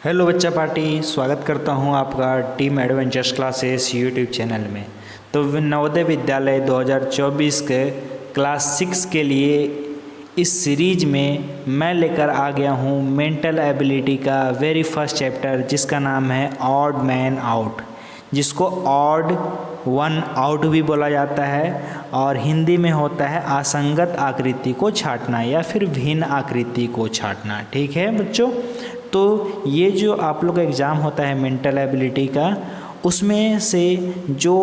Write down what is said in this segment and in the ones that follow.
Hello बच्चा party, स्वागत करता हूं आपका team adventures classes YouTube channel में। तो नवोदय विद्यालय 2024 के क्लास 6 के लिए इस सीरीज में मैं लेकर आ गया हूं मेंटल एबिलिटी का वेरी फर्स्ट चैप्टर, जिसका नाम है ऑड मैन आउट, जिसको ऑड वन आउट भी बोला जाता है और हिंदी में होता है असंगत आकृति को छांटना या फिर भिन्न आकृति को छांटना। ठीक है बच्चों, तो ये जो आप लोग का एग्ज़ाम होता है मेंटल एबिलिटी का, उसमें से जो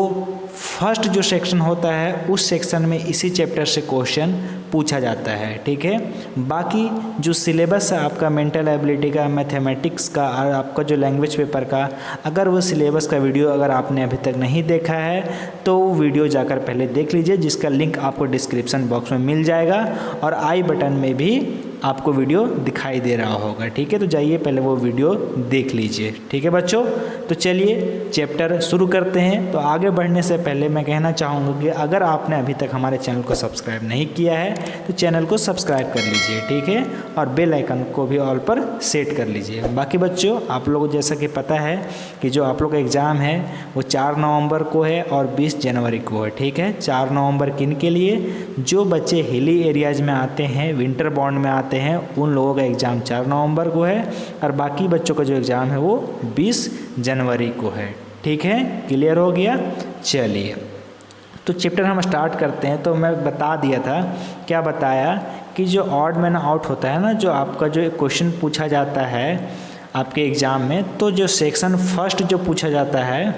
फर्स्ट जो सेक्शन होता है उस सेक्शन में इसी चैप्टर से क्वेश्चन पूछा जाता है। ठीक है, बाकी जो सिलेबस है आपका मेंटल एबिलिटी का, मैथमेटिक्स का और आपका जो लैंग्वेज पेपर का, अगर वो सिलेबस का वीडियो अगर आपने अभी तक नहीं देखा है तो वीडियो जाकर पहले देख लीजिए, जिसका लिंक आपको डिस्क्रिप्शन बॉक्स में मिल जाएगा और आई बटन में भी आपको वीडियो दिखाई दे रहा होगा। ठीक है, तो जाइए पहले वो वीडियो देख लीजिए। ठीक है बच्चों, तो चलिए चैप्टर शुरू करते हैं। तो आगे बढ़ने से पहले मैं कहना चाहूँगा कि अगर आपने अभी तक हमारे चैनल को सब्सक्राइब नहीं किया है तो चैनल को सब्सक्राइब कर लीजिए। ठीक है, और बेल आइकन को भी ऑल पर सेट कर लीजिए। बाकी बच्चों, आप लोगों को जैसा कि पता है कि जो आप लोग का एग्ज़ाम है वो 4 नवंबर को है और 20 जनवरी को है। ठीक है, 4 नवंबर किन के लिए? जो बच्चे हिली एरियाज़ में आते हैं, विंटर बॉन्ड में आते हैं, उन लोगों का एग्ज़ाम 4 नवंबर को है और बाकी बच्चों का जो एग्ज़ाम है वो 20 जनवरी को है। ठीक है, क्लियर हो गया? चलिए तो चैप्टर हम स्टार्ट करते हैं। तो मैं बता दिया था, क्या बताया कि जो ऑड मैन आउट होता है ना, जो आपका जो क्वेश्चन पूछा जाता है आपके एग्ज़ाम में, तो जो सेक्शन फर्स्ट जो पूछा जाता है,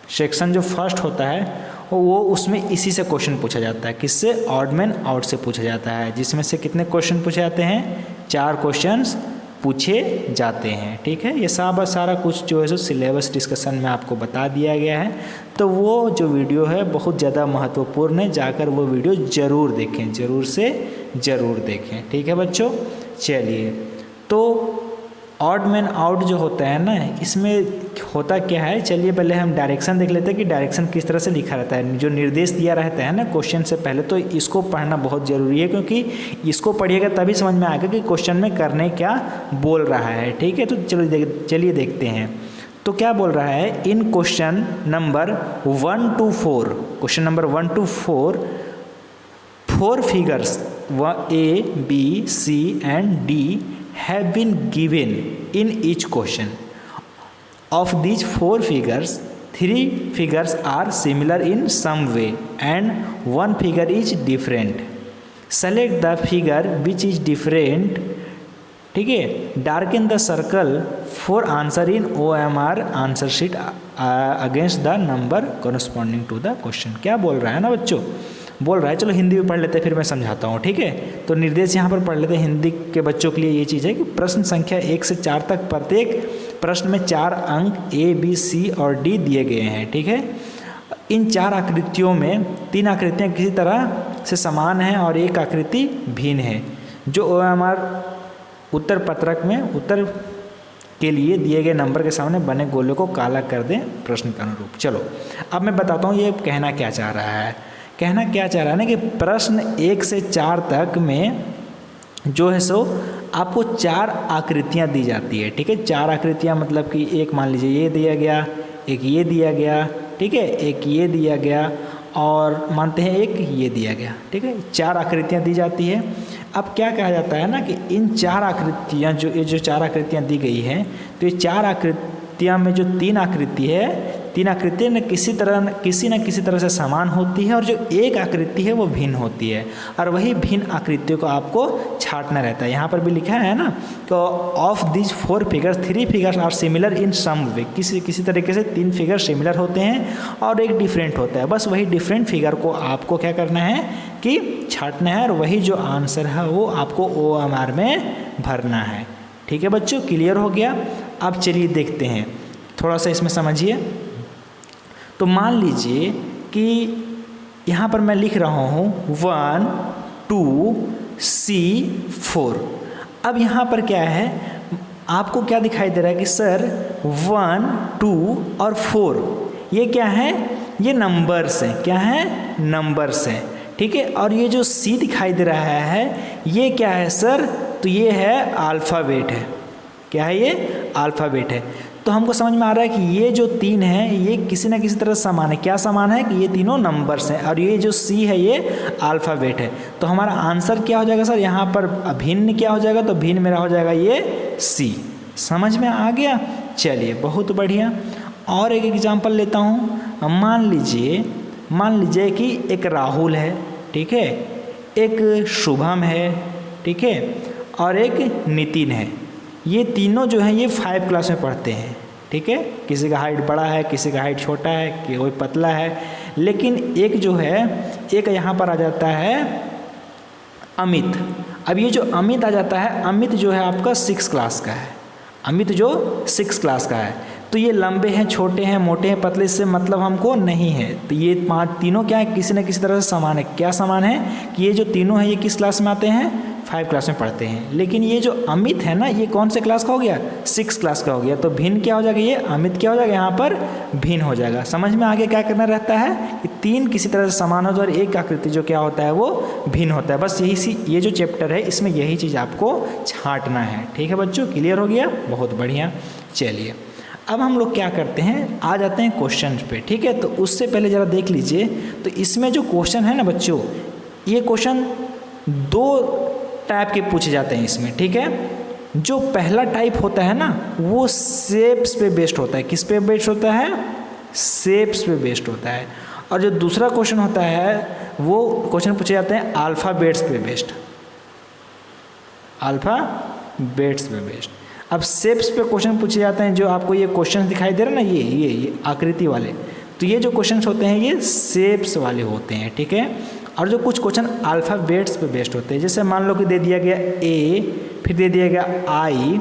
सेक्शन जो फर्स्ट होता है वो उसमें इसी से क्वेश्चन पूछा जाता है। किससे? ऑड मैन आउट से पूछा जाता है, जिसमें से कितने क्वेश्चन पूछे जाते हैं? 4 क्वेश्चंस पूछे जाते हैं। ठीक है, ये सारा कुछ जो है सो सिलेबस डिस्कशन में आपको बता दिया गया है। तो वो जो वीडियो है बहुत ज़्यादा महत्वपूर्ण है, जाकर वो वीडियो ज़रूर देखें, ज़रूर से ज़रूर देखें। ठीक है बच्चों, चलिए तो ऑड मैन आउट जो होता है ना, इसमें होता क्या है, चलिए पहले हम डायरेक्शन देख लेते हैं कि डायरेक्शन किस तरह से लिखा रहता है। जो निर्देश दिया रहता है ना क्वेश्चन से पहले, तो इसको पढ़ना बहुत ज़रूरी है, क्योंकि इसको पढ़िएगा तभी समझ में आएगा कि क्वेश्चन में करने क्या बोल रहा है। ठीक है, तो चलिए देखते हैं। तो क्या बोल रहा है, इन question number 1 to 4, question number 1 to 4, 4 figures A, B, C and D have been given in each question. Of these 4 figures, 3 figures are similar in some way and 1 figure is different. Select the figure which is different. ठीक है, darken the circle for answer in OMR answer sheet against the number corresponding to the question. क्या बोल रहा है ना बच्चों, बोल रहा है, चलो हिंदी में पढ़ लेते हैं फिर मैं समझाता हूँ। ठीक है, तो निर्देश यहाँ पर पढ़ लेते हैं। हिंदी के बच्चों के लिए ये चीज़ है कि प्रश्न संख्या 1 से 4 तक प्रत्येक प्रश्न में 4 अंक A, B, C और D दिए गए हैं। ठीक है, इन 4 आकृतियों में 3 आकृतियाँ किसी तरह से समान हैं और 1 आकृति भिन्न है। जो OMR उत्तर पत्रक में उत्तर के लिए दिए गए नंबर के सामने बने गोले को काला कर दें प्रश्न के अनुरूप। चलो अब मैं बताता हूँ ये कहना क्या चाह रहा है। कहना क्या चाह रहा है ना कि प्रश्न 1 से 4 तक में जो है सो आपको 4 आकृतियाँ दी जाती है। ठीक है, 4 आकृतियाँ मतलब कि एक मान लीजिए ये दिया गया, एक ये दिया गया, ठीक है, एक ये दिया गया और मानते हैं एक ये दिया गया। ठीक है, 4 आकृतियाँ दी जाती है। अब क्या कहा जाता है ना कि इन 4 आकृतियाँ ये जो 4 आकृतियाँ दी गई हैं, तो ये 4 आकृतियाँ में जो 3 आकृति है, 3 आकृतियाँ किसी न किसी तरह से समान होती है और जो 1 आकृति है वो भिन्न होती है और वही भिन्न आकृतियों को आपको छांटना रहता है। यहाँ पर भी लिखा है ना, तो of this 4 figures 3 figures are similar in some way, किसी तरीके से 3 फिगर सिमिलर होते हैं और एक डिफरेंट होता है। बस वही डिफरेंट फिगर को आपको क्या करना है कि छांटना है और वही जो आंसर है वो आपको OMR में भरना है। ठीक है बच्चों, क्लियर हो गया? अब चलिए देखते हैं, थोड़ा सा इसमें समझिए। तो मान लीजिए कि यहाँ पर मैं लिख रहा हूँ 1 2 C 4। अब यहाँ पर क्या है, आपको क्या दिखाई दे रहा है कि सर 1 2 और 4 ये क्या है, ये नंबर्स हैं। क्या है? नंबर्स हैं। ठीक है, और ये जो C दिखाई दे रहा है ये क्या है सर? तो ये है अल्फ़ाबेट है। क्या है ये? अल्फ़ाबेट है। तो हमको समझ में आ रहा है कि ये जो 3 है ये किसी ना किसी तरह समान है। क्या समान है? कि ये तीनों नंबर्स हैं और ये जो सी है ये अल्फ़ाबेट है। तो हमारा आंसर क्या हो जाएगा सर? यहाँ पर भिन्न क्या हो जाएगा? तो भिन्न मेरा हो जाएगा ये सी। समझ में आ गया? चलिए बहुत बढ़िया। और एक एग्जाम्पल लेता हूँ। मान लीजिए कि एक राहुल है, ठीक है, एक शुभम है, ठीक है, और एक नितिन है। ये तीनों जो हैं ये 5 क्लास में पढ़ते हैं, ठीक है। किसी का हाइट बड़ा है, किसी का हाइट छोटा है, कोई पतला है। लेकिन एक जो है, एक यहाँ पर आ जाता है अमित। अब ये जो अमित आ जाता है, अमित जो है आपका 6 क्लास का है। अमित जो 6 क्लास का है, तो ये लंबे हैं, छोटे हैं, मोटे हैं, पतले, से मतलब हमको नहीं है। तो ये तीनों क्या है? किसी न किसी तरह से समान है। क्या समान है? कि ये जो तीनों हैं ये किस क्लास में आते हैं? 5 क्लास में पढ़ते हैं। लेकिन ये जो अमित है ना, ये कौन से क्लास का हो गया? 6 क्लास का हो गया। तो भिन्न क्या हो जाएगा? ये अमित क्या हो जाएगा? यहाँ पर भिन्न हो जाएगा। समझ में आगे क्या करना रहता है कि 3 किसी तरह से समान हो जाए और एक आकृति जो क्या होता है वो भिन्न होता है। बस ये जो चैप्टर है इसमें यही चीज़ आपको छांटना है। ठीक है बच्चों, क्लियर हो गया? बहुत बढ़िया। चलिए अब हम लोग क्या करते हैं, आ जाते हैं क्वेश्चन पे। ठीक है, तो उससे पहले ज़रा देख लीजिए। तो इसमें जो क्वेश्चन है ना बच्चों, ये क्वेश्चन 2 टाइप के पूछे जाते हैं इसमें। ठीक है, जो पहला टाइप होता है ना वो शेप्स पे बेस्ड होता है। किस पे बेस्ड होता है? शेप्स पे बेस्ड होता है। और जो दूसरा क्वेश्चन होता है वो क्वेश्चन पूछे जाते हैं अल्फ़ाबेट्स पे बेस्ड। अल्फ़ाबेट्स पे बेस्ड। अब शेप्स पे क्वेश्चन पूछे जाते हैं, जो आपको ये क्वेश्चन दिखाई दे रहे हैं ना, ये आकृति वाले, तो ये जो क्वेश्चन होते हैं ये शेप्स वाले होते हैं। ठीक है, और जो कुछ क्वेश्चन अल्फ़ाबेट्स पे बेस्ड होते हैं, जैसे मान लो कि दे दिया गया ए, फिर दे दिया गया आई,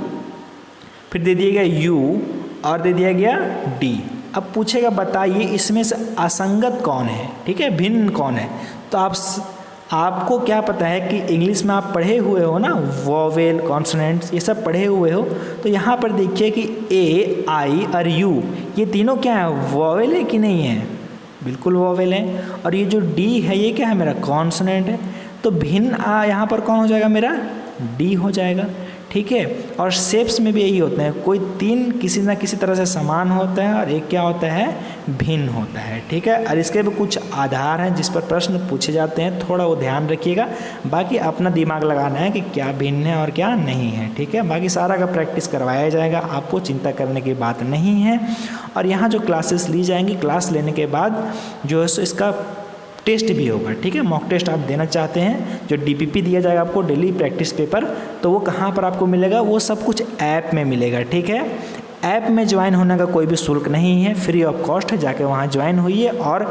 फिर दे दिया गया यू और दे दिया गया डी। अब पूछेगा बताइए इसमें से असंगत कौन है? ठीक है, भिन्न कौन है? तो आपको क्या पता है कि इंग्लिश में आप पढ़े हुए हो ना, वोवेल, कॉन्सोनेंट्स, ये सब पढ़े हुए हो। तो यहाँ पर देखिए कि ए, आई और यू ये तीनों क्या है? वोवेल है कि नहीं है? बिल्कुल वोवेल है। और ये जो डी है ये क्या है? मेरा कॉन्सोनेंट है। तो भिन्न यहाँ पर कौन हो जाएगा? मेरा डी हो जाएगा। ठीक है, और शेप्स में भी यही होते हैं, कोई 3 किसी ना किसी तरह से समान होता है और एक क्या होता है? भिन्न होता है। ठीक है, और इसके भी कुछ आधार हैं जिस पर प्रश्न पूछे जाते हैं, थोड़ा वो ध्यान रखिएगा। बाकी अपना दिमाग लगाना है कि क्या भिन्न है और क्या नहीं है। ठीक है, बाकी सारा का प्रैक्टिस करवाया जाएगा, आपको चिंता करने की बात नहीं है। और यहाँ जो क्लासेस ली जाएंगी, क्लास लेने के बाद जो है सो इसका टेस्ट भी होगा। ठीक है, मॉक टेस्ट आप देना चाहते हैं, जो डीपीपी दिया जाएगा आपको, डेली प्रैक्टिस पेपर, तो वो कहाँ पर आपको मिलेगा? वो सब कुछ ऐप में मिलेगा। ठीक है, ऐप में ज्वाइन होने का कोई भी शुल्क नहीं है, फ्री ऑफ कॉस्ट है। जाके वहाँ ज्वाइन होइए और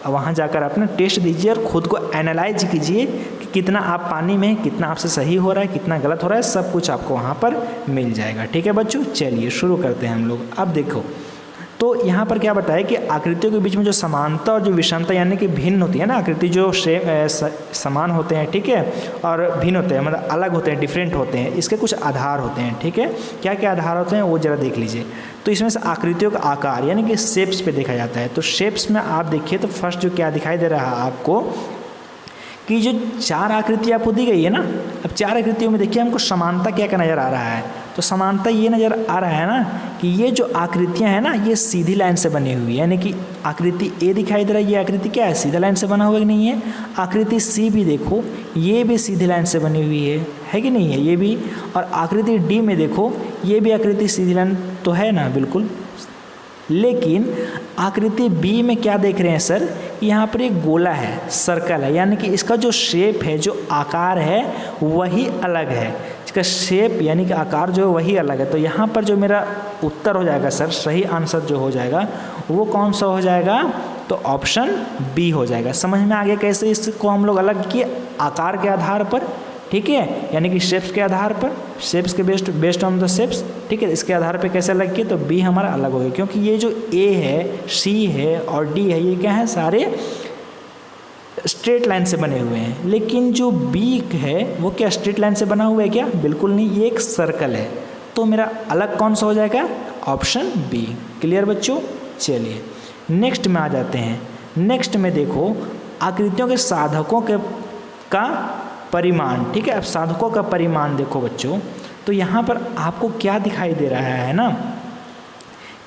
वहाँ जाकर अपना टेस्ट दीजिए और ख़ुद को एनालाइज कीजिए कि कितना आप पानी में, कितना आपसे सही हो रहा है, कितना गलत हो रहा है, सब कुछ आपको वहाँ पर मिल जाएगा। ठीक है बच्चों, चलिए शुरू करते हैं हम लोग। अब देखो, तो यहाँ पर क्या बताया कि आकृतियों के बीच में जो समानता और जो विषमता यानी कि भिन्न होती है ना, आकृति जो समान होते हैं, ठीक है, और भिन्न होते हैं, मतलब अलग होते हैं, डिफरेंट होते हैं, इसके कुछ आधार होते हैं। ठीक है, क्या क्या आधार होते हैं वो ज़रा देख लीजिए। तो इसमें से आकृतियों का आकार यानी कि शेप्स पे देखा जाता है। तो शेप्स में आप देखिए तो फर्स्ट जो क्या दिखाई दे रहा है आपको कि जो 4 आकृति आपको दी गई है ना, अब 4 आकृतियों में देखिए हमको समानता क्या क्या नज़र आ रहा है। तो समानता ये नज़र आ रहा है ना कि ये जो आकृतियां हैं ना ये सीधी लाइन से बनी हुई है, यानी कि आकृति ए दिखाई दे रहा है, ये आकृति क्या है? सीधा लाइन से बना हुआ कि नहीं है? आकृति सी भी देखो, ये भी सीधी लाइन से बनी हुई है कि नहीं है? ये भी। और आकृति डी में देखो, ये भी आकृति सीधी लाइन तो है ना, बिल्कुल। लेकिन आकृति बी में क्या देख रहे हैं सर? यहाँ पर एक गोला है, सर्कल है, यानी कि इसका जो शेप है, जो आकार है वही अलग है। इसका शेप यानी कि आकार जो है वही अलग है। तो यहाँ पर जो मेरा उत्तर हो जाएगा सर, सही आंसर जो हो जाएगा वो कौन सा हो जाएगा? तो ऑप्शन बी हो जाएगा। समझ में आ गया कैसे इसको हम लोग अलग किए? आकार के आधार पर, ठीक है, यानी कि शेप्स के आधार पर, शेप्स के बेस्ड ऑन द शेप्स। ठीक है, इसके आधार पे कैसे अलग किए? तो बी हमारा अलग हो गया, क्योंकि ये जो ए है, सी है और डी है, ये क्या है? सारे स्ट्रेट लाइन से बने हुए हैं। लेकिन जो बी है वो क्या स्ट्रेट लाइन से बना हुआ है क्या? बिल्कुल नहीं, ये एक सर्कल है। तो मेरा अलग कौन सा हो जाएगा? Option B. क्लियर बच्चों? चलिए नेक्स्ट में आ जाते हैं। नेक्स्ट में देखो आकृतियों के साधकों का परिमाण। ठीक है, अब साधकों का परिमाण देखो बच्चों, तो यहाँ पर आपको क्या दिखाई दे रहा है ना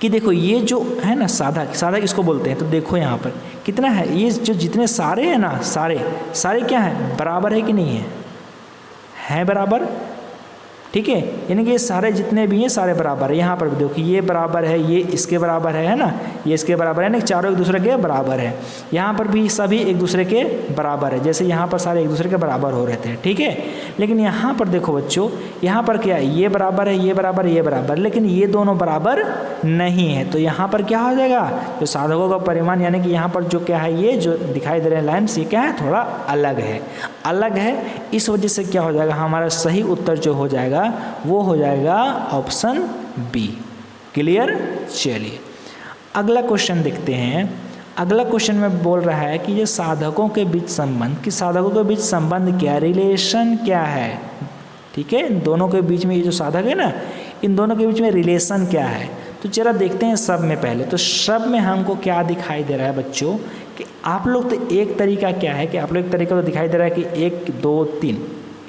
कि देखो ये जो है ना साधक, साधक इसको बोलते हैं। तो देखो यहाँ पर कितना है, ये जो जितने सारे हैं ना, सारे सारे क्या है, बराबर है कि नहीं है, है बराबर, ठीक है। यानी कि ये सारे जितने भी हैं सारे बराबर है। यहाँ पर भी देखो ये बराबर है, ये इसके बराबर है ना, ये इसके बराबर है ना, चारों एक दूसरे के बराबर है। यहाँ पर भी सभी एक दूसरे के बराबर है, जैसे यहाँ पर सारे एक दूसरे के बराबर हो रहे थे, ठीक है। लेकिन यहाँ पर देखो बच्चों, यहाँ पर क्या है, ये बराबर है, ये बराबर, ये बराबर, लेकिन ये दोनों बराबर नहीं है। तो यहाँ पर क्या हो जाएगा, जो साधकों का परिमाण यानी कि यहाँ पर जो क्या है, ये जो दिखाई दे रहे हैं लाइन्स, ये क्या है, थोड़ा अलग है, अलग है। इस वजह से क्या हो जाएगा, हमारा सही उत्तर जो हो जाएगा वो हो जाएगा ऑप्शन बी। क्लियर। चलिए अगला क्वेश्चन देखते हैं। अगला क्वेश्चन में बोल रहा है कि ये साधकों के बीच संबंध, कि साधकों के बीच संबंध क्या, रिलेशन क्या है, ठीक है। दोनों के बीच में ये जो साधक है ना, इन दोनों के बीच में रिलेशन क्या है। तो जरा देखते हैं सब में पहले। तो सब में हमको क्या दिखाई दे रहा है बच्चों, कि आप लोग तो एक तरीका क्या है कि आप लोग एक तरीका तो दिखाई दे रहा है कि 1 2 3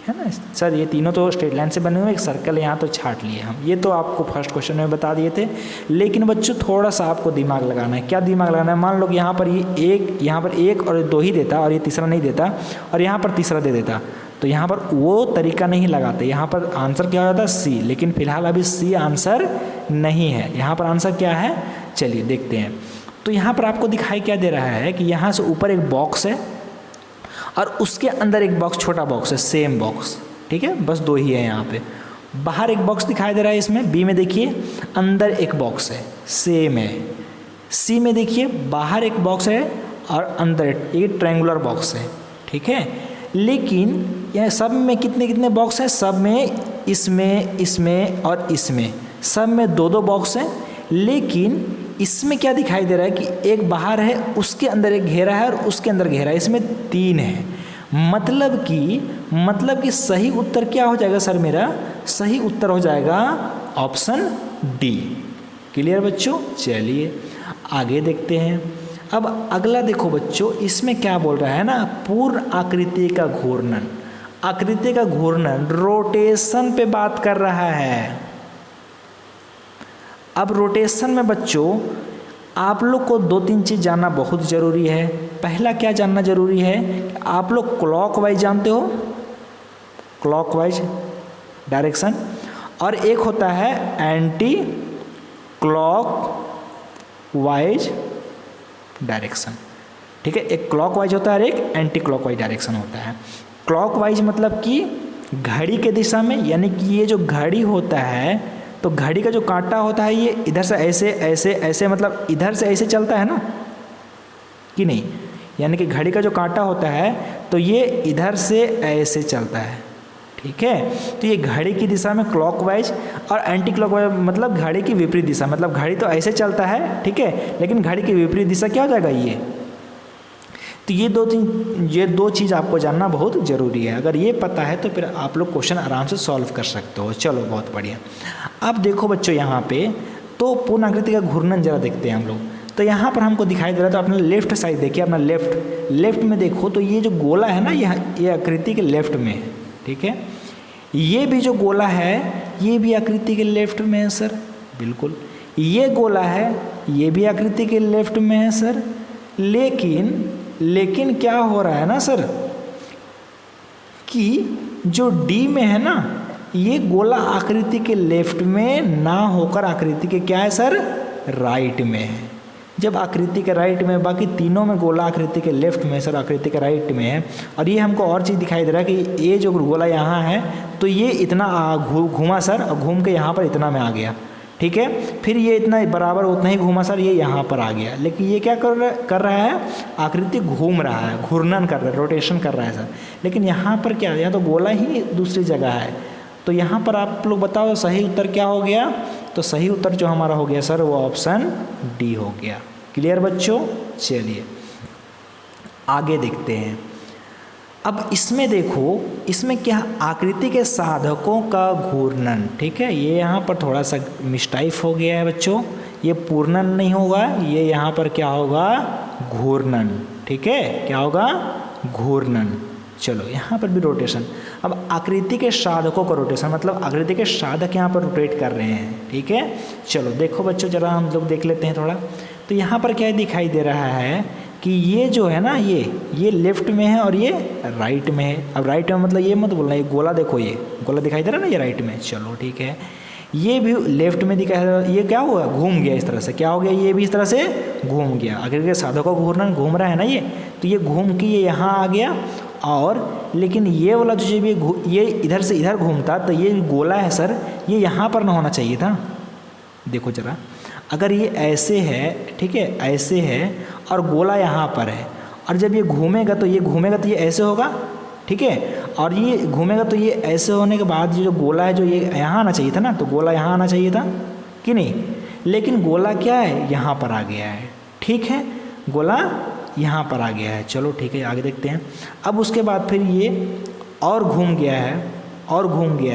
है ना सर, ये तीनों तो स्ट्रेट लाइन से बने हुए, एक सर्कल यहाँ तो छाट लिए हम, ये तो आपको फर्स्ट क्वेश्चन में बता दिए थे। लेकिन बच्चों थोड़ा सा आपको दिमाग लगाना है। क्या दिमाग लगाना है, मान लो कि यहाँ पर ये एक और 2 ही देता और ये तीसरा नहीं देता, और यहाँ पर तीसरा दे देता, तो यहाँ पर वो तरीका नहीं लगाते। यहाँ पर आंसर क्या हो जाता है, सी। लेकिन फिलहाल अभी सी आंसर नहीं है, यहाँ पर आंसर क्या है, चलिए देखते हैं। तो यहाँ पर आपको दिखाई क्या दे रहा है कि यहाँ से ऊपर एक बॉक्स है और उसके अंदर एक बॉक्स, छोटा बॉक्स है, सेम बॉक्स, ठीक है, बस 2 ही है यहाँ पे। बाहर एक बॉक्स दिखाई दे रहा है, इसमें बी में देखिए अंदर एक बॉक्स है, सेम है। सी में देखिए बाहर एक बॉक्स है और अंदर एक ट्रायंगुलर बॉक्स है, ठीक है। लेकिन यह सब में कितने कितने बॉक्स हैं, सब में इसमें और इसमें, सब में 2 बॉक्स हैं। लेकिन इसमें क्या दिखाई दे रहा है कि एक बाहर है, उसके अंदर एक घेरा है और उसके अंदर घेरा है, इसमें 3 है। मतलब कि सही उत्तर क्या हो जाएगा सर, मेरा सही उत्तर हो जाएगा ऑप्शन डी। क्लियर बच्चों। चलिए आगे देखते हैं। अब अगला देखो बच्चों, इसमें क्या बोल रहा है ना, पूर्ण आकृति का घूर्णन। आकृति का घूर्णन रोटेशन पे बात कर रहा है। अब रोटेशन में बच्चों आप लोग को 2-3 चीज़ जानना बहुत ज़रूरी है। पहला क्या जानना ज़रूरी है, आप लोग क्लॉकवाइज जानते हो, क्लॉकवाइज डायरेक्शन, और एक होता है एंटी क्लॉकवाइज डायरेक्शन, ठीक है। एक क्लॉकवाइज होता है और एक एंटी क्लॉकवाइज डायरेक्शन होता है। क्लॉकवाइज मतलब कि घड़ी के दिशा में, यानी कि ये जो घड़ी होता है, तो घड़ी का जो कांटा होता है ये इधर से ऐसे ऐसे ऐसे, मतलब इधर से ऐसे चलता है ना कि नहीं, यानी कि घड़ी का जो कांटा होता है तो ये इधर से ऐसे चलता है, ठीक है। तो ये घड़ी की दिशा में क्लॉकवाइज, और एंटी क्लॉकवाइज मतलब घड़ी की विपरीत दिशा, मतलब घड़ी तो ऐसे चलता है, ठीक है, लेकिन घड़ी की विपरीत दिशा क्या हो जाएगा, ये। तो ये 2 चीज़ आपको जानना बहुत ज़रूरी है। अगर ये पता है तो फिर आप लोग क्वेश्चन आराम से सॉल्व कर सकते हो। चलो बहुत बढ़िया। अब देखो बच्चों यहाँ पे तो पूर्ण आकृति का घूर्णन जरा देखते हैं हम लोग। तो यहाँ पर हमको दिखाई दे रहा है, तो अपना लेफ्ट साइड देखिए, अपना लेफ्ट में देखो तो ये जो गोला है ना, ये आकृति के लेफ्ट में है, ठीक है। ये भी जो गोला है ये भी आकृति के लेफ्ट में है सर, बिल्कुल। ये गोला है ये भी आकृति के लेफ्ट में है सर। लेकिन क्या हो रहा है ना सर, कि जो डी में है ना, ये गोला आकृति के लेफ्ट में ना होकर आकृति के क्या है सर, राइट में है। जब आकृति के राइट में, बाकी तीनों में गोला आकृति के लेफ्ट में सर, आकृति के राइट में है। और ये हमको और चीज़ दिखाई दे रहा है कि ये जो गोला यहाँ है तो ये इतना घूमा सर, और घूम के यहाँ पर इतना में आ गया, ठीक है। फिर ये इतना बराबर उतना ही घूमा सर, ये यहाँ पर आ गया। लेकिन ये क्या कर रहा है, आकृति घूम रहा है, घूर्णन कर रहा है, रोटेशन कर रहा है सर। लेकिन यहाँ पर क्या है, यहाँ तो गोला ही दूसरी जगह है। तो यहाँ पर आप लोग बताओ सही उत्तर क्या हो गया। तो सही उत्तर जो हमारा हो गया सर वो ऑप्शन डी हो गया। क्लियर बच्चों। चलिए आगे देखते हैं। अब इसमें देखो, इसमें क्या, आकृति के साधकों का घूर्णन, ठीक है। ये यहाँ पर थोड़ा सा मिस्टाइप हो गया है बच्चों, ये पूर्णन नहीं होगा, ये यहाँ पर क्या होगा, घूर्णन, ठीक है। क्या होगा, घूर्णन। चलो यहाँ पर भी रोटेशन। अब आकृति के साधकों का रोटेशन, मतलब आकृति के साधक यहाँ पर रोटेट कर रहे हैं, ठीक है। चलो देखो बच्चों, जरा हम लोग देख लेते हैं थोड़ा। तो यहाँ पर क्या दिखाई दे रहा है कि ये जो है ना, ये लेफ्ट में है और ये राइट में है। अब राइट में मतलब ये मत बोलना, ये गोला देखो, ये गोला दिखाई दे रहा है ना, ये राइट में। चलो ठीक है, ये भी लेफ्ट में दिखाई दे रहा है। ये क्या हुआ, घूम गया इस तरह से, क्या हो गया, ये भी इस तरह से घूम गया। आखिर के साधकों को घूम रहा है ना ये, तो ये घूम के ये यहाँ आ गया। और लेकिन ये वाला जो ये इधर से इधर घूमता, तो ये गोला है सर, ये यहाँ पर ना होना चाहिए था। देखो जरा, अगर ये ऐसे है, ठीक है, ऐसे है और गोला यहाँ पर है, और जब ये घूमेगा तो ये ऐसे होगा, ठीक है। और ये घूमेगा तो ये ऐसे होने के बाद ये जो गोला है, जो ये यहाँ आना चाहिए था ना, तो गोला यहाँ आना चाहिए था कि नहीं। लेकिन गोला क्या है, यहाँ पर आ गया है, ठीक है, गोला यहाँ पर आ गया है। चलो ठीक है, आगे देखते हैं। अब उसके बाद फिर ये और घूम गया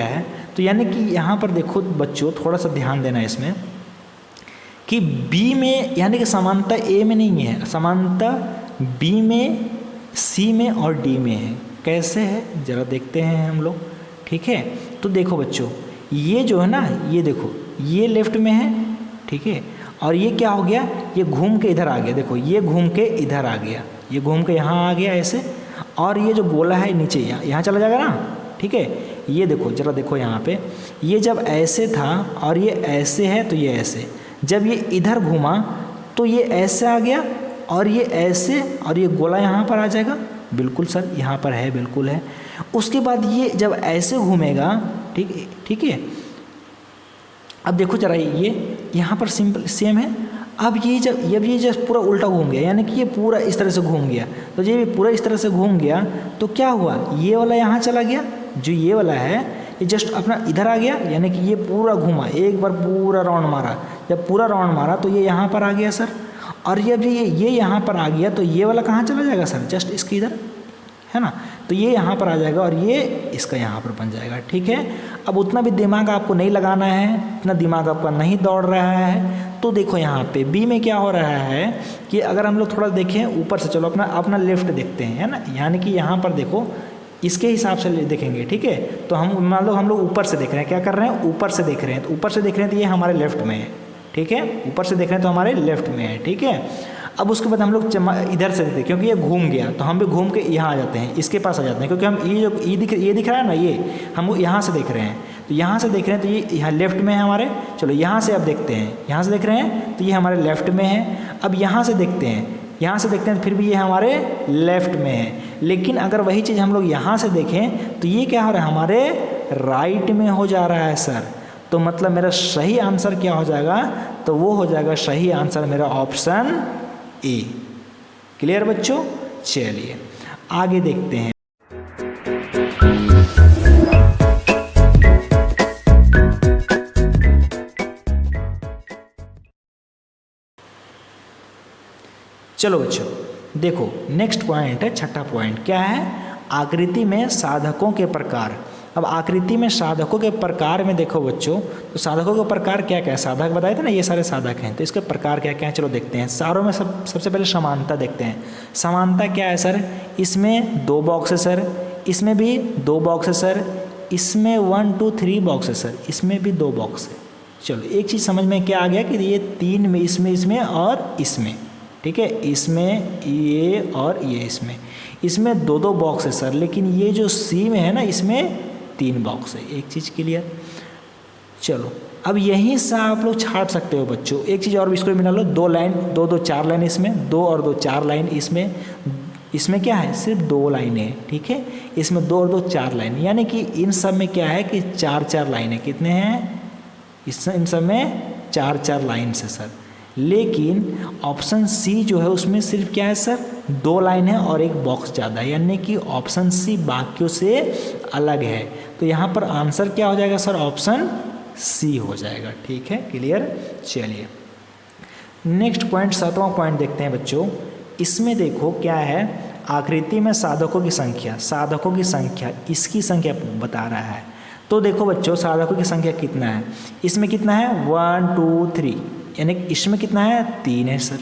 है, तो यानी कि यहाँ पर देखो बच्चों, थोड़ा सा ध्यान देना इसमें कि बी में, यानी कि समानता ए में नहीं है, समानता बी में, सी में और डी में है। कैसे है जरा देखते हैं हम लोग, ठीक है। तो देखो बच्चों, ये जो है ना, ये देखो, ये लेफ्ट में है, ठीक है, और ये क्या हो गया, ये घूम के इधर आ गया। देखो ये घूम के इधर आ गया, ये घूम के यहाँ आ गया ऐसे, और ये जो गोला है नीचे यहाँ चला जाएगा ना, ठीक है। ये देखो जरा, देखो यहाँ पे, ये जब ऐसे था और ये ऐसे है, तो ये ऐसे, जब ये इधर घूमा तो ये ऐसे आ गया, और ये ऐसे, और ये गोला यहाँ पर आ जाएगा। बिल्कुल सर, यहाँ पर है, बिल्कुल है। उसके बाद ये जब ऐसे घूमेगा, ठीक है। अब देखो जरा, ये यहाँ पर सिंपल सेम है। अब ये जब पूरा उल्टा घूम गया, यानी कि ये पूरा इस तरह से घूम गया, तो ये भी पूरा इस तरह से घूम गया, तो क्या हुआ, ये वाला यहाँ चला गया, जो ये वाला है ये जस्ट अपना इधर आ गया, यानी कि ये पूरा घूमा, एक बार पूरा राउंड मारा। जब पूरा राउंड मारा तो ये यहाँ पर आ गया सर, और जब ये यहाँ पर आ गया, तो ये वाला कहाँ चला जाएगा सर, जस्ट इसके इधर, है ना। तो ये यहाँ पर आ जाएगा और ये इसका यहाँ पर बन जाएगा, ठीक है। अब उतना भी दिमाग आपको नहीं लगाना है, इतना दिमाग आपका नहीं दौड़ रहा है। तो देखो यहाँ पे बी में क्या हो रहा है कि अगर हम लोग थोड़ा देखें ऊपर से, चलो अपना लेफ्ट देखते हैं, है ना। यानी कि यहाँ पर देखो, इसके हिसाब से देखेंगे, ठीक है। तो मान लो हम लोग ऊपर से देख रहे हैं, क्या कर रहे हैं, ऊपर से देख रहे हैं। तो ऊपर से देख रहे हैं तो ये हमारे लेफ्ट में है, ठीक है, ऊपर से देख रहे हैं तो हमारे लेफ्ट में है, ठीक है। अब उसके बाद हम लोग इधर से देखते हैं, क्योंकि ये घूम गया, तो हम भी घूम के यहाँ आ जाते हैं, इसके पास आ जाते हैं, क्योंकि हम ये दिख रहा है ना, ये हम यहाँ से देख रहे हैं, तो यहाँ से देख रहे हैं, तो ये यहाँ लेफ्ट में है हमारे। चलो यहाँ से अब देखते हैं, यहाँ से देख रहे हैं तो ये हमारे लेफ्ट में है। अब यहाँ से देखते हैं, तो फिर भी ये हमारे लेफ्ट में है। लेकिन अगर वही चीज़ हम लोग यहाँ से देखें तो ये क्या हो रहा है, हमारे राइट में हो जा रहा है सर। तो मतलब मेरा सही आंसर क्या हो जाएगा, तो वो हो जाएगा सही आंसर मेरा ऑप्शन ए। क्लियर बच्चों, चलिए आगे देखते हैं। चलो बच्चों देखो, नेक्स्ट पॉइंट है, छठा पॉइंट क्या है, आकृति में साधकों के प्रकार। अब आकृति में साधकों के प्रकार में देखो बच्चों, तो साधकों के प्रकार क्या क्या है, साधक बताए थे ना, ये सारे साधक हैं, तो इसके प्रकार क्या क्या हैं, चलो देखते हैं। सारों में सबसे पहले समानता देखते हैं। समानता क्या है सर, इसमें 2 बॉक्स है सर, इसमें भी 2 बॉक्स है सर, इसमें 1 2 3 बॉक्स है सर, इसमें भी 2 बॉक्स है। चलो एक चीज़ समझ में क्या आ गया कि ये 3 में, इसमें और इसमें, ठीक है, इसमें ये और ये, इसमें 2 बॉक्स है सर। लेकिन ये जो सी में है ना, इसमें 3 बॉक्स है। एक चीज़ क्लियर। चलो अब यहीं से आप लोग छाट सकते हो बच्चों। एक चीज़ और भी इसको मिला लो, 2 लाइन, 2 4 लाइन इसमें, 2 और 2 4 लाइन इसमें क्या है, सिर्फ 2 लाइनें हैं, ठीक है। इसमें 2 और 2 4 लाइन, यानी कि इन सब में क्या है कि 4 लाइनें, कितने हैं, इन सब में 4 लाइन है सर। लेकिन ऑप्शन सी जो है उसमें सिर्फ क्या है सर, 2 लाइन है और 1 बॉक्स ज़्यादा है, यानी कि ऑप्शन सी बाकियों से अलग है। तो यहाँ पर आंसर क्या हो जाएगा सर, ऑप्शन सी हो जाएगा, ठीक है, क्लियर। चलिए नेक्स्ट पॉइंट, 7वां पॉइंट देखते हैं बच्चों। इसमें देखो क्या है, आकृति में साधकों की संख्या, इसकी संख्या बता रहा है। तो देखो बच्चों, साधकों की संख्या कितना है, इसमें कितना है 1 2 3, यानी इसमें कितना है 3 है सर।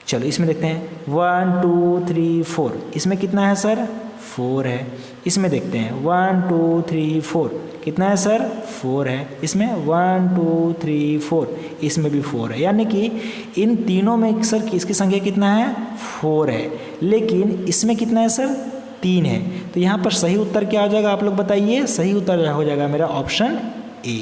चलो इसमें देखते हैं 1 2 3 4, इसमें कितना है सर 4 है। इसमें देखते हैं 1 2 3 4, कितना है सर 4 है। इसमें 1 2 3 4, इसमें भी 4 है। यानी कि इन तीनों में सर इसकी संख्या कितना है 4 है, लेकिन इसमें कितना है सर 3 है। तो यहाँ पर सही उत्तर क्या हो जाएगा आप लोग बताइए। सही उत्तर हो जाएगा मेरा ऑप्शन ए।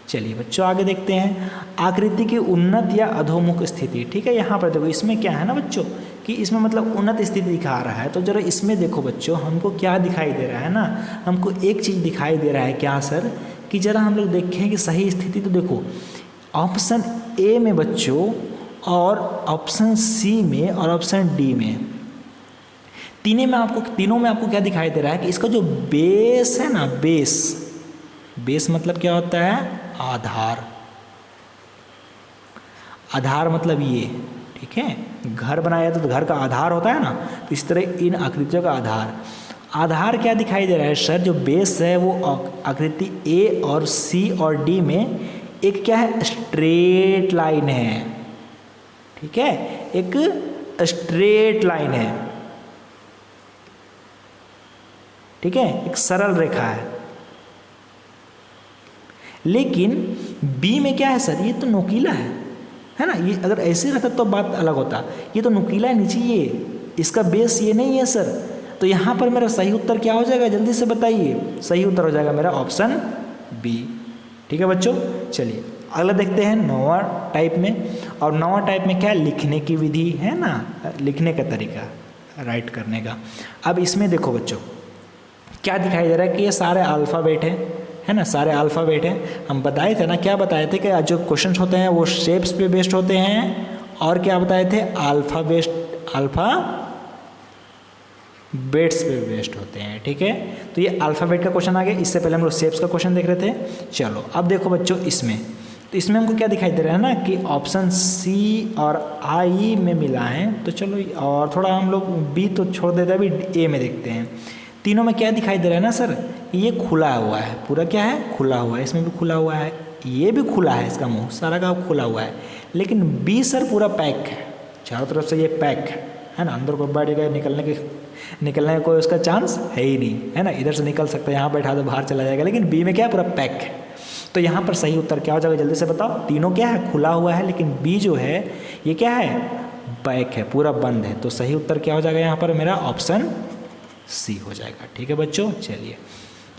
चलिए बच्चों आगे देखते हैं आकृति की उन्नत या अधोमुख स्थिति। ठीक है, यहाँ पर देखो इसमें क्या है ना बच्चों कि इसमें मतलब उन्नत स्थिति दिखा रहा है। तो जरा इसमें देखो बच्चों हमको क्या दिखाई दे रहा है ना, हमको एक चीज़ दिखाई दे रहा है क्या सर कि जरा हम लोग देखें कि सही स्थिति। तो देखो ऑप्शन ए में बच्चों और ऑप्शन सी में और ऑप्शन डी में, तीनों में आपको क्या दिखाई दे रहा है कि इसका जो बेस है ना, बेस मतलब क्या होता है आधार। आधार मतलब ये, ठीक है, घर बनाया तो घर का आधार होता है ना, तो इस तरह इन आकृतियों का आधार क्या दिखाई दे रहा है सर। जो बेस है वो आकृति ए और सी और डी में एक क्या है स्ट्रेट लाइन है। ठीक है, एक स्ट्रेट लाइन है, ठीक है, एक सरल रेखा है। लेकिन बी में क्या है सर, ये तो नुकीला है ना। ये अगर ऐसे रहता तो बात अलग होता, ये तो नुकीला है नीचे, ये इसका बेस ये नहीं है सर। तो यहाँ पर मेरा सही उत्तर क्या हो जाएगा जल्दी से बताइए। सही उत्तर हो जाएगा मेरा ऑप्शन बी। ठीक है बच्चों, चलिए अगला देखते हैं 9वां टाइप में। और 9वां टाइप में क्या लिखने की विधि है ना, लिखने का तरीका, राइट करने का। अब इसमें देखो बच्चों क्या दिखाई दे रहा है कि ये सारे अल्फ़ाबेट है ना, सारे अल्फ़ाबेट हैं। हम बताए थे ना, क्या बताए थे कि जो क्वेश्चंस होते हैं वो शेप्स पे बेस्ड होते हैं, और क्या बताए थे अल्फ़ाबेट्स पे बेस्ड होते हैं। ठीक है, तो ये अल्फ़ाबेट का क्वेश्चन आ गया। इससे पहले हम लोग शेप्स का क्वेश्चन देख रहे थे। चलो अब देखो बच्चों इसमें, तो इसमें हमको क्या दिखाई दे रहा है ना कि ऑप्शन सी और आई में मिला है। तो चलो और थोड़ा हम लोग बी तो छोड़ देते हैं, अभी ए में देखते हैं। तीनों में क्या दिखाई दे रहा है ना सर, ये खुला हुआ है, पूरा क्या है खुला हुआ है। इसमें भी खुला हुआ है, ये भी खुला है, इसका मुंह सारा का खुला हुआ है। लेकिन बी सर पूरा पैक है, चारों तरफ से ये पैक है ना, अंदर को बैठेगा, निकलने का कोई उसका चांस है ही नहीं, है ना। इधर से निकल सकता है, यहाँ बैठा तो बाहर चला जाएगा, लेकिन बी में क्या है पूरा पैक है। तो यहाँ पर सही उत्तर क्या हो जाएगा जल्दी से बताओ। तीनों क्या है खुला हुआ है, लेकिन बी जो है ये क्या है पैक है, पूरा बंद है। तो सही उत्तर क्या हो जाएगा यहाँ पर मेरा ऑप्शन सी हो जाएगा। ठीक है बच्चों, चलिए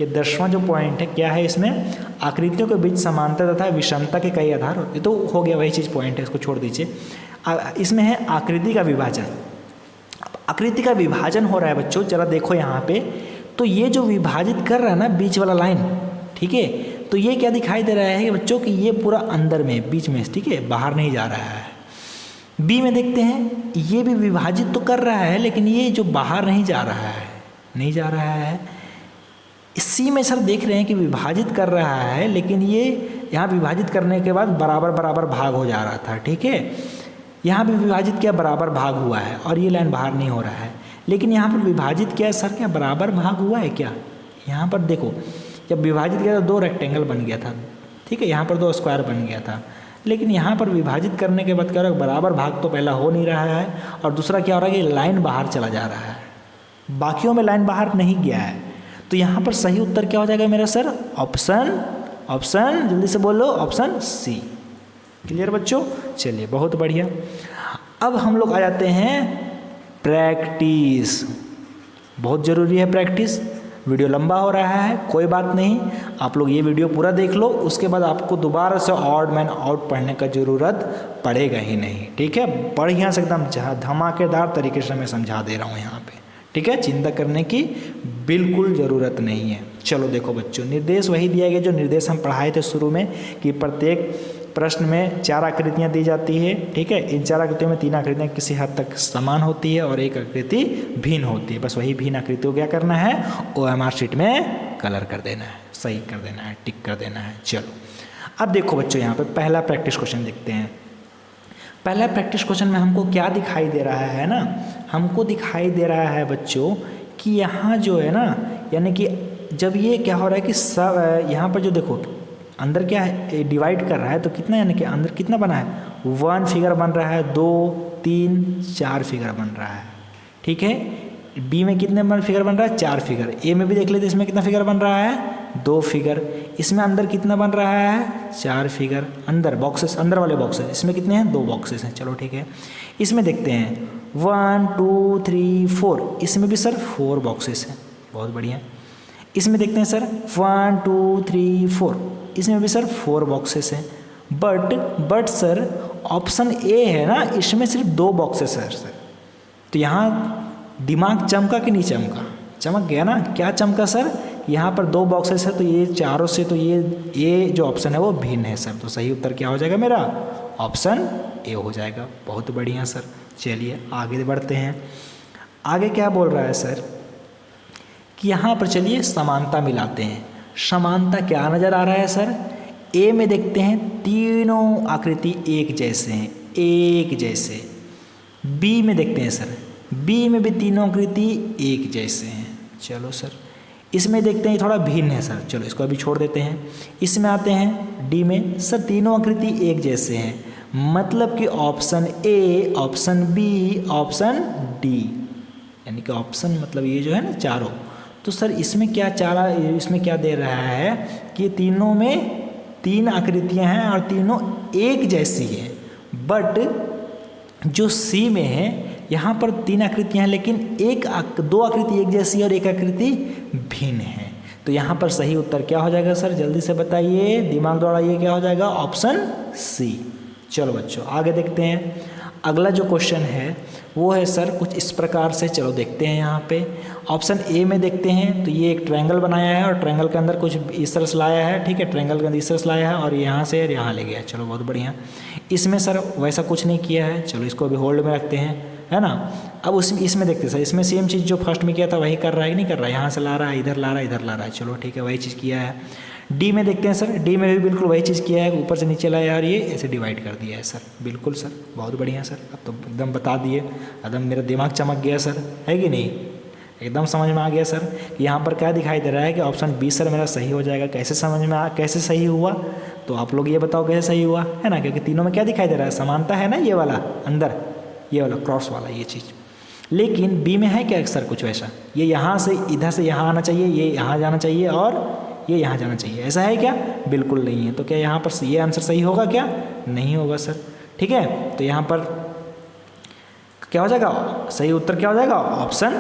ये 10वां जो पॉइंट है क्या है, इसमें आकृतियों के बीच समानता तथा विषमता के कई आधार होते। तो हो गया वही चीज़ पॉइंट है, इसको छोड़ दीजिए। इसमें है आकृति का विभाजन। आकृति का विभाजन हो रहा है बच्चों, जरा देखो यहाँ पे। तो ये जो विभाजित कर रहा है ना बीच वाला लाइन, ठीक है, तो ये क्या दिखाई दे रहा है बच्चों कि ये पूरा अंदर में बीच में, ठीक है, बाहर नहीं जा रहा है। बी में देखते हैं ये भी विभाजित तो कर रहा है, लेकिन ये जो बाहर नहीं जा रहा है, नहीं जा रहा है। सी में सर देख रहे हैं कि विभाजित कर रहा है, लेकिन ये यहाँ विभाजित करने के बाद बराबर बराबर भाग हो जा रहा था। ठीक है, यहाँ भी विभाजित किया, बराबर भाग हुआ है, और ये लाइन बाहर नहीं हो रहा है। लेकिन यहाँ पर विभाजित किया सर, क्या बराबर भाग हुआ है क्या? यहाँ पर देखो जब विभाजित किया तो 2 रेक्टेंगल बन गया था, ठीक है, यहाँ पर 2 स्क्वायर बन गया था। लेकिन यहाँ पर विभाजित करने के बाद क्या हो रहा है, बराबर भाग तो पहला हो नहीं रहा है, और दूसरा क्या हो रहा है कि लाइन बाहर चला जा रहा है, बाकियों में लाइन बाहर नहीं गया है। तो यहाँ पर सही उत्तर क्या हो जाएगा मेरा सर, ऑप्शन जल्दी से बोलो, ऑप्शन सी। क्लियर बच्चों, चलिए बहुत बढ़िया। अब हम लोग आ जाते हैं प्रैक्टिस। बहुत ज़रूरी है प्रैक्टिस। वीडियो लंबा हो रहा है, कोई बात नहीं, आप लोग ये वीडियो पूरा देख लो, उसके बाद आपको दोबारा से ऑड मैन आउट पढ़ने का ज़रूरत पड़ेगा ही नहीं। ठीक है, बढ़िया से एकदम धमाकेदार तरीके से मैं समझा दे रहा हूँ यहाँ पे। ठीक है, चिंता करने की बिल्कुल ज़रूरत नहीं है। चलो देखो बच्चों, निर्देश वही दिया गया जो निर्देश हम पढ़ाए थे शुरू में, कि प्रत्येक प्रश्न में 4 आकृतियाँ दी जाती है। ठीक है, इन 4 आकृतियों में 3 आकृतियाँ किसी हद तक समान होती है और 1 आकृति भिन्न होती है। बस वही भिन्न आकृतियों को क्या करना है, OMR शीट में कलर कर देना है, सही कर देना है, टिक कर देना है। चलो अब देखो बच्चों, यहाँ पर पहला प्रैक्टिस क्वेश्चन देखते हैं। पहला प्रैक्टिस क्वेश्चन में हमको क्या दिखाई दे रहा है ना, हमको दिखाई दे रहा है बच्चों कि यहाँ जो है ना, यानी कि जब ये क्या हो रहा है कि सब यहाँ पर जो देखो अंदर क्या है डिवाइड कर रहा है, तो कितना यानी कि अंदर कितना बना है 1 फिगर बन रहा है, 2, 3 4 फिगर बन रहा है, ठीक है। बी में कितने फिगर बन रहा है? 4 फिगर। ए में भी देख लेते, इसमें कितना फिगर बन रहा है? 2 फिगर। इसमें अंदर कितना बन रहा है? 4 फिगर। अंदर बॉक्सेस, अंदर वाले बॉक्सेस, इसमें कितने हैं? 2 बॉक्सेस हैं। चलो ठीक है, इसमें देखते हैं 1 2 3 4, इसमें भी सर 4 बॉक्सेस हैं, बहुत बढ़िया। इसमें देखते हैं सर 1 2 3 4, इसमें भी सर 4 बॉक्सेस हैं। बट सर ऑप्शन ए है ना, इसमें सिर्फ 2 बॉक्सेस है सर। तो यहाँ दिमाग चमका कि नहीं चमका? चमक गया ना। क्या चमका सर? यहाँ पर 2 बॉक्सेस है, तो ये चारों से तो ये जो ऑप्शन है वो भिन्न है सर। तो सही उत्तर क्या हो जाएगा मेरा? ऑप्शन ए हो जाएगा। बहुत बढ़िया सर। चलिए आगे बढ़ते हैं। आगे क्या बोल रहा है सर कि यहाँ पर चलिए समानता मिलाते हैं। समानता क्या नज़र आ रहा है सर? ए में देखते हैं तीनों आकृति एक जैसे हैं, एक जैसे। बी में देखते हैं सर, बी में भी तीनों आकृति एक जैसे हैं। चलो सर, इसमें देखते हैं थोड़ा भिन्न है सर, चलो इसको अभी छोड़ देते हैं। इसमें आते हैं डी में, सर तीनों आकृति एक जैसे हैं, मतलब कि option A, option B, option D, यानी कि ऑप्शन मतलब ये जो है ना चारों। तो सर इसमें क्या दे रहा है कि तीनों में 3 आकृतियां हैं और तीनों एक जैसी हैं। बट जो सी में है यहाँ पर 3 आकृतियां हैं, लेकिन 2 आकृति एक जैसी और 1 आकृति भिन्न है। तो यहाँ पर सही उत्तर क्या हो जाएगा सर? जल्दी से बताइए, दिमाग दौड़ाइए, क्या हो जाएगा? Option C. चलो बच्चों आगे देखते हैं। अगला जो क्वेश्चन है वो है सर कुछ इस प्रकार से, चलो देखते हैं। यहाँ पे ऑप्शन ए में देखते हैं तो ये एक ट्रायंगल बनाया है और ट्रायंगल के अंदर कुछ इस तरह से लाया है, ठीक है। ट्रायंगल के अंदर इस तरह से लाया है और यहाँ से यहाँ ले गया। चलो बहुत बढ़िया। इसमें सर वैसा कुछ नहीं किया है, चलो इसको अभी होल्ड में रखते हैं, है ना। अब इसमें देखते हैं सर, इसमें सेम चीज़ जो फर्स्ट में किया था वही कर रहा है कि नहीं कर रहा है? यहाँ से ला रहा है, इधर ला रहा है, इधर ला रहा है। चलो ठीक है, वही चीज़ किया है। डी में देखते हैं सर, डी में भी बिल्कुल वही चीज़ किया है, ऊपर से नीचे लाया और ये ऐसे डिवाइड कर दिया है सर। बिल्कुल सर, बहुत बढ़िया सर, अब तो एकदम बता दिए, एकदम मेरा दिमाग चमक गया सर, है कि नहीं? एकदम समझ में आ गया सर कि यहाँ पर क्या दिखाई दे रहा है कि ऑप्शन बी सर मेरा सही हो जाएगा। कैसे समझ में कैसे सही हुआ? तो आप लोग ये बताओ कैसे सही हुआ, है ना? क्योंकि तीनों में क्या दिखाई दे रहा है? समानता है ना, ये वाला अंदर, ये वाला क्रॉस वाला ये चीज़। लेकिन बी में है क्या सर कुछ वैसा? ये यहाँ से इधर से यहाँ आना चाहिए, ये यहाँ जाना चाहिए और ये यहाँ जाना चाहिए, ऐसा है क्या? बिल्कुल नहीं है। तो क्या यहाँ पर ये आंसर सही होगा क्या? नहीं होगा सर, ठीक है। तो यहाँ पर क्या हो जाएगा? सही उत्तर क्या हो जाएगा? ऑप्शन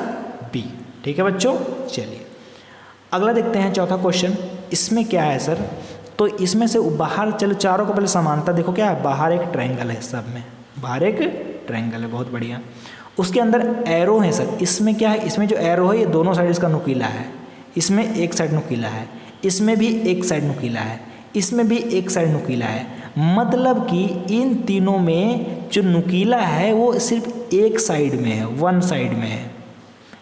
बी, ठीक है बच्चों। चलिए अगला देखते हैं, चौथा क्वेश्चन। इसमें क्या है सर? तो इसमें से बाहर, चलो चारों को पहले समानता देखो क्या है। बाहर एक ट्रायंगल है, सब में बाहर एक ट्रायंगल है, बहुत बढ़िया। उसके अंदर एरो है सर। इसमें क्या है? इसमें जो एरो है ये दोनों साइड इसका नुकीला है, इसमें एक साइड नुकीला है, इसमें भी एक साइड नुकीला है, इसमें भी एक साइड नुकीला है। मतलब कि इन तीनों में जो नुकीला है वो सिर्फ एक साइड में है, वन साइड में है।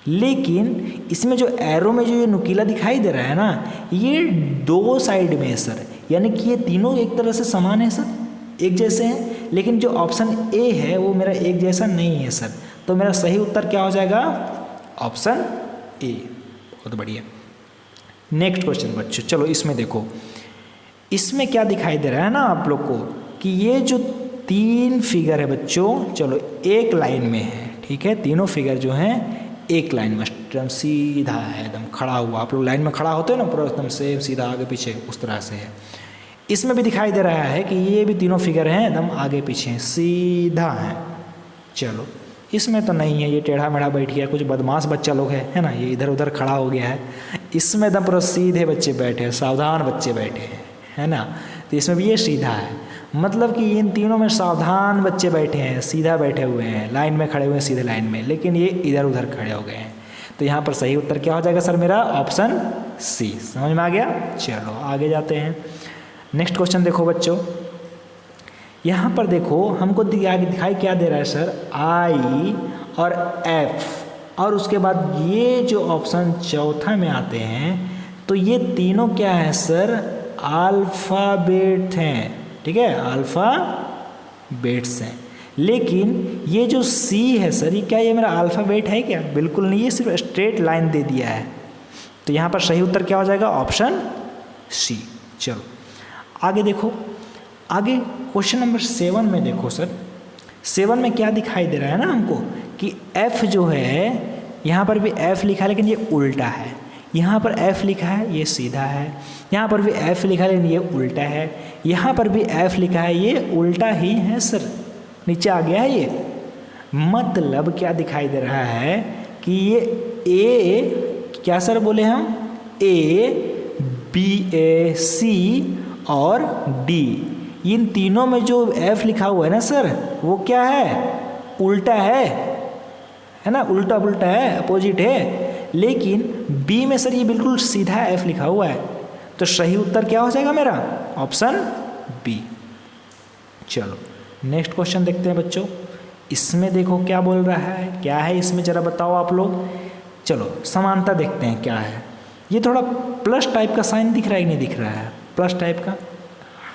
लेकिन इसमें जो एरो में जो ये नुकीला दिखाई दे रहा है ना, ये 2 साइड में है सर। यानी कि ये तीनों एक तरह से समान है सर, एक जैसे हैं। लेकिन जो ऑप्शन ए है वो मेरा एक जैसा नहीं है सर। तो मेरा सही उत्तर क्या हो जाएगा? Option A. बहुत बढ़िया। नेक्स्ट क्वेश्चन बच्चों, चलो इसमें देखो, इसमें क्या दिखाई दे रहा है ना आप लोग को कि ये जो 3 फिगर है बच्चों, चलो एक लाइन में है, ठीक है। तीनों फिगर जो हैं एक लाइन में एकदम सीधा है, एकदम खड़ा हुआ। आप लोग लाइन में खड़ा होते हैं ना, पूरा एकदम सेम सीधा आगे पीछे, उस तरह से है। इसमें भी दिखाई दे रहा है कि ये भी तीनों फिगर हैं एकदम आगे पीछे सीधा है। चलो इसमें तो नहीं है, ये टेढ़ा मेढ़ा बैठ गया, कुछ बदमाश बच्चा लोग है ना, ये इधर उधर खड़ा हो गया है। इसमें एकदम पूरा सीधे बच्चे बैठे हैं, सावधान बच्चे बैठे हैं, है ना। तो इसमें भी ये सीधा है, मतलब कि इन तीनों में सावधान बच्चे बैठे हैं, सीधा बैठे हुए हैं, लाइन में खड़े हुए हैं, सीधे लाइन में। लेकिन ये इधर उधर खड़े हो गए हैं। तो यहाँ पर सही उत्तर क्या हो जाएगा सर मेरा? Option C. समझ में आ गया? चलो आगे जाते हैं। नेक्स्ट क्वेश्चन देखो बच्चों, यहाँ पर देखो हमको दिखाई क्या दे रहा है सर? आई और एफ, और उसके बाद ये जो ऑप्शन चौथा में आते हैं, तो ये तीनों क्या है सर? अल्फ़ाबेट हैं, ठीक है, अल्फ़ाबेट्स हैं। लेकिन ये जो सी है सर, ये क्या ये मेरा अल्फ़ाबेट है क्या? बिल्कुल नहीं, ये सिर्फ स्ट्रेट लाइन दे दिया है। तो यहाँ पर सही उत्तर क्या हो जाएगा? Option C. चलो आगे देखो, आगे क्वेश्चन नंबर 7 में देखो सर, 7 में क्या दिखाई दे रहा है ना हमको कि f जो है, यहाँ पर भी f लिखा है लेकिन ये उल्टा है, यहाँ पर f लिखा है ये सीधा है, यहाँ पर भी f लिखा है लेकिन ये उल्टा है, यहाँ पर भी f लिखा है ये उल्टा ही है सर, नीचे आ गया है ये। मतलब क्या दिखाई दे रहा है कि ये a क्या सर बोले हम, a b a c और d, इन तीनों में जो f लिखा हुआ है ना सर वो क्या है, उल्टा है ना, उल्टा पुल्टा है, अपोजिट है। लेकिन b में सर ये बिल्कुल सीधा f लिखा हुआ है, तो सही उत्तर क्या हो जाएगा मेरा, ऑप्शन बी। चलो नेक्स्ट क्वेश्चन देखते हैं बच्चों। इसमें देखो क्या बोल रहा है, क्या है इसमें जरा बताओ आप लोग। चलो समानता देखते हैं क्या है। ये थोड़ा प्लस टाइप का साइन दिख रहा है कि नहीं दिख रहा है, प्लस टाइप का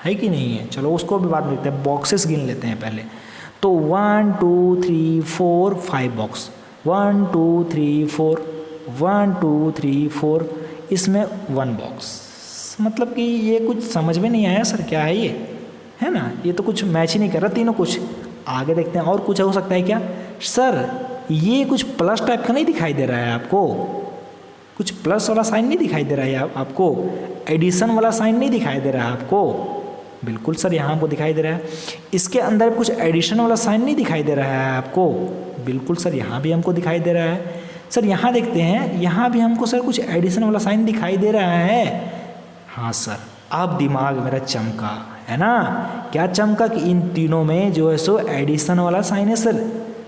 है कि नहीं है, चलो उसको भी बाद में देखते हैं, बॉक्सेस गिन लेते हैं पहले। तो 1 2 3 4 5 बॉक्स, 1 2 3 4, 1 2 3 4, इसमें 1 बॉक्स, मतलब कि ये कुछ समझ में नहीं आया सर क्या है ये, है ना, ये तो कुछ मैच ही नहीं कर रहा तीनों कुछ। आगे देखते हैं और कुछ हो सकता है क्या सर, ये कुछ प्लस टाइप का नहीं दिखाई दे रहा है आपको, कुछ प्लस वाला साइन नहीं दिखाई दे रहा है आपको, एडिशन वाला साइन नहीं दिखाई दे रहा है आपको, बिल्कुल सर यहाँ आपको दिखाई दे रहा है। इसके अंदर कुछ एडिशन वाला साइन नहीं दिखाई दे रहा है आपको, बिल्कुल सर यहाँ भी हमको दिखाई दे रहा है। सर यहाँ देखते हैं, यहाँ भी हमको सर कुछ एडिशन वाला साइन दिखाई दे रहा है। हाँ सर, अब दिमाग मेरा चमका, है ना, क्या चमका कि इन तीनों में जो है सो एडिशन वाला साइन है सर,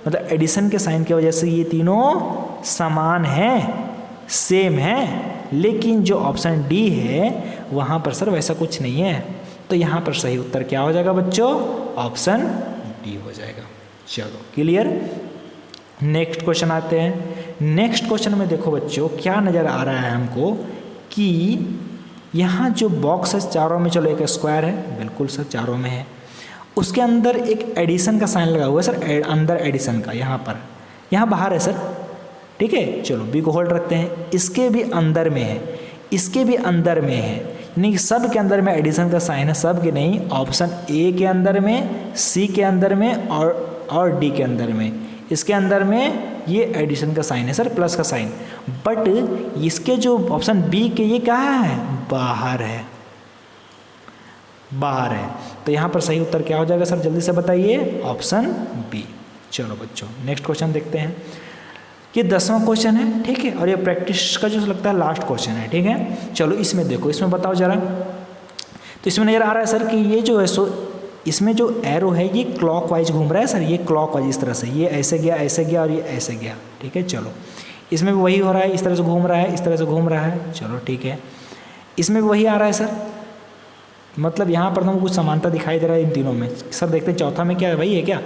मतलब एडिशन के साइन की वजह से ये तीनों समान हैं, सेम है। लेकिन जो ऑप्शन डी है वहाँ पर सर वैसा कुछ नहीं है, तो यहाँ पर सही उत्तर क्या हो जाएगा बच्चों, ऑप्शन डी हो जाएगा। चलो क्लियर। नेक्स्ट क्वेश्चन आते हैं। नेक्स्ट क्वेश्चन में देखो बच्चों क्या नज़र आ रहा है हमको कि यहाँ जो बॉक्स है चारों में, चलो एक स्क्वायर है, बिल्कुल सर चारों में है, उसके अंदर एक एडिशन का साइन लगा हुआ है सर, अंदर एडिशन का, यहाँ पर, यहाँ बाहर है सर, ठीक है। चलो बी को होल्ड रखते हैं, इसके भी अंदर में है, इसके भी अंदर में है, यानी सब के अंदर में एडिशन का साइन है, सब के नहीं, ऑप्शन ए के अंदर में, सी के अंदर में और डी के अंदर में, इसके अंदर में ये एडिशन का साइन है सर, प्लस का साइन, बट इसके जो ऑप्शन बी के ये कहाँ है, बाहर है, बाहर है, तो यहाँ पर सही उत्तर क्या हो जाएगा सर, जल्दी से बताइए, ऑप्शन बी। चलो बच्चों नेक्स्ट क्वेश्चन देखते हैं। ये 10वां क्वेश्चन है, ठीक है, और ये प्रैक्टिस का जो लगता है लास्ट क्वेश्चन है, ठीक है। चलो इसमें देखो, इसमें बताओ जरा, तो इसमें नज़र आ रहा है सर कि ये जो है सो, इसमें जो एरो है ये क्लॉकवाइज घूम रहा है सर, ये क्लॉकवाइज इस तरह से, ये ऐसे गया और ये ऐसे गया, ठीक है। चलो इसमें भी वही हो रहा है, इस तरह से घूम रहा है, इस तरह से घूम रहा है, चलो ठीक है। इसमें भी वही आ रहा है सर, मतलब यहाँ पर तुमको कुछ समानता दिखाई दे रहा है इन तीनों में। सर देखते हैं चौथा में क्या है, वही है क्या,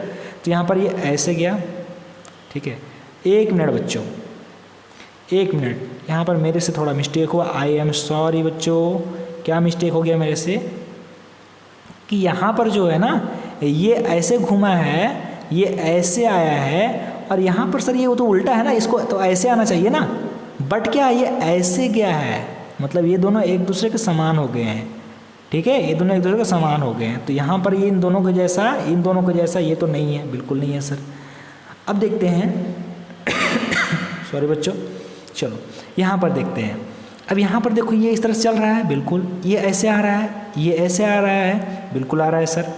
तो यहाँ पर ये ऐसे गया, ठीक है। 1 मिनट बच्चों, 1 मिनट, यहाँ पर मेरे से थोड़ा मिस्टेक हुआ, आई एम सॉरी बच्चों। क्या मिस्टेक हो गया मेरे से कि यहाँ पर जो है ना ये ऐसे घूमा है, ये ऐसे आया है, और यहाँ पर सर ये वो तो उल्टा है ना, इसको तो ऐसे आना चाहिए ना, बट क्या ये ऐसे गया है, मतलब ये दोनों एक दूसरे के समान हो गए हैं, ठीक है, ये दोनों एक दूसरे के समान हो गए हैं, तो यहाँ पर ये इन दोनों के जैसा, इन दोनों के जैसा ये तो नहीं है, बिल्कुल नहीं है सर। अब देखते हैं सॉरी बच्चों, चलो यहाँ पर देखते हैं। अब यहाँ पर देखो ये इस तरह से चल रहा है, बिल्कुल ये ऐसे आ रहा है, ये ऐसे आ रहा है, बिल्कुल आ रहा है सर।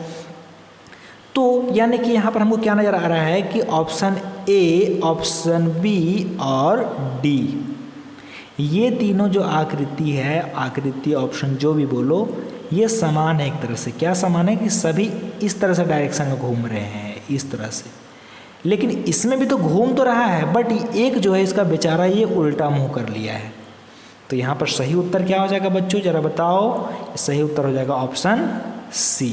तो यानी कि यहाँ पर हमको क्या नज़र आ रहा है कि ऑप्शन ए, ऑप्शन बी और डी, ये तीनों जो आकृति है, आकृति ऑप्शन जो भी बोलो, ये समान है एक तरह से। क्या समान है कि सभी इस तरह से डायरेक्शन में घूम रहे हैं, इस तरह से, लेकिन इसमें भी तो घूम तो रहा है, बट एक जो है इसका बेचारा ये उल्टा मुंह कर लिया है। तो यहाँ पर सही उत्तर क्या हो जाएगा बच्चों, जरा बताओ। सही उत्तर हो जाएगा ऑप्शन सी,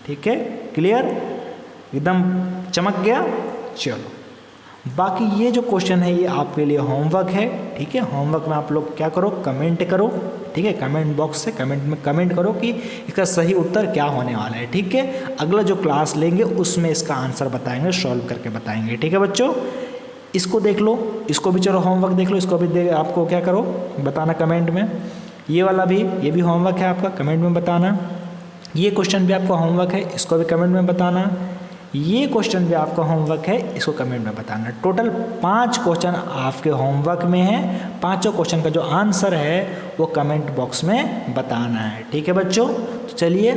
ठीक है, क्लियर, एकदम चमक गया। चलो बाकी ये जो क्वेश्चन है ये आपके लिए होमवर्क है, ठीक है। होमवर्क में आप लोग क्या करो, कमेंट करो, ठीक है, कमेंट बॉक्स से कमेंट में कमेंट करो कि इसका सही उत्तर क्या होने वाला है, ठीक है। अगला जो क्लास लेंगे उसमें इसका आंसर बताएंगे, सॉल्व करके बताएंगे, ठीक है बच्चों। इसको देख लो, इसको भी चलो होमवर्क देख लो, इसको भी आपको क्या करो बताना कमेंट में। ये वाला भी, ये भी होमवर्क है आपका, कमेंट में बताना। ये क्वेश्चन भी आपका होमवर्क है, इसको भी कमेंट में बताना। ये क्वेश्चन भी आपका होमवर्क है, इसको कमेंट में बताना। टोटल 5 क्वेश्चन आपके होमवर्क में है, पांचों क्वेश्चन का जो आंसर है वो कमेंट बॉक्स में बताना है। ठीक है बच्चों, तो चलिए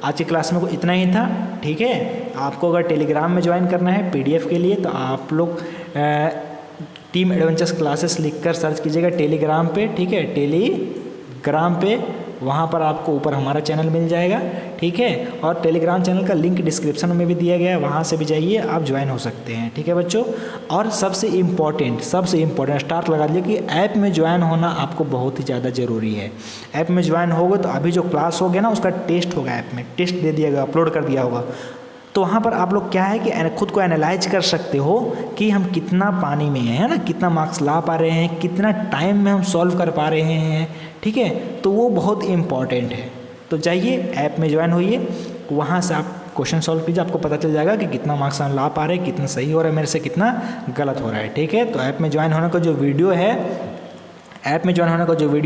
आज की क्लास में इतना ही था। ठीक है, आपको अगर टेलीग्राम में ज्वाइन करना है पीडीएफ के लिए तो आप लोग टीम एडवेंचर्स क्लासेस लिखकर सर्च कीजिएगा टेलीग्राम पे। ठीक है, टेलीग्राम पे वहाँ पर आपको ऊपर हमारा चैनल मिल जाएगा। ठीक है, और टेलीग्राम चैनल का लिंक डिस्क्रिप्शन में भी दिया गया है, वहाँ से भी जाइए, आप ज्वाइन हो सकते हैं। ठीक है बच्चों, और सबसे इम्पॉर्टेंट स्टार्ट लगा दिया कि ऐप में ज्वाइन होना आपको बहुत ही ज़्यादा ज़रूरी है। ऐप में ज्वाइन होगा तो अभी जो क्लास हो गया ना उसका टेस्ट होगा, ऐप में टेस्ट दे दिया गया, अपलोड कर दिया होगा, तो वहाँ पर आप लोग क्या है कि खुद को एनालाइज कर सकते हो कि हम कितना पानी में है ना, कितना मार्क्स ला पा रहे हैं, कितना टाइम में हम सॉल्व कर पा रहे हैं। ठीक है, तो वो बहुत इम्पॉर्टेंट है। तो जाइए ऐप में ज्वाइन होइए, वहाँ से आप क्वेश्चन सॉल्व कीजिए, आपको पता चल जाएगा कि कितना मार्क्स हम ला पा रहे हैं, कितना सही हो रहा है मेरे से, कितना गलत हो रहा है। ठीक है, तो ऐप में ज्वाइन होने का जो वीडियो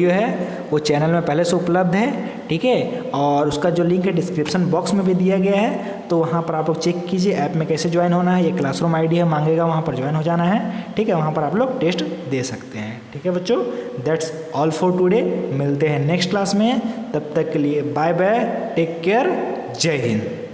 है वो चैनल में पहले से उपलब्ध है। ठीक है, और उसका जो लिंक है डिस्क्रिप्शन बॉक्स में भी दिया गया है, तो वहाँ पर आप लोग चेक कीजिए ऐप में कैसे ज्वाइन होना है। ये क्लासरूम आईडी है, मांगेगा, वहाँ पर ज्वाइन हो जाना है। ठीक है, वहाँ पर आप लोग टेस्ट दे सकते हैं। ठीक है बच्चों, दैट्स ऑल फॉर टुडे। मिलते हैं नेक्स्ट क्लास में, तब तक के लिए बाय बाय, टेक केयर, जय हिंद।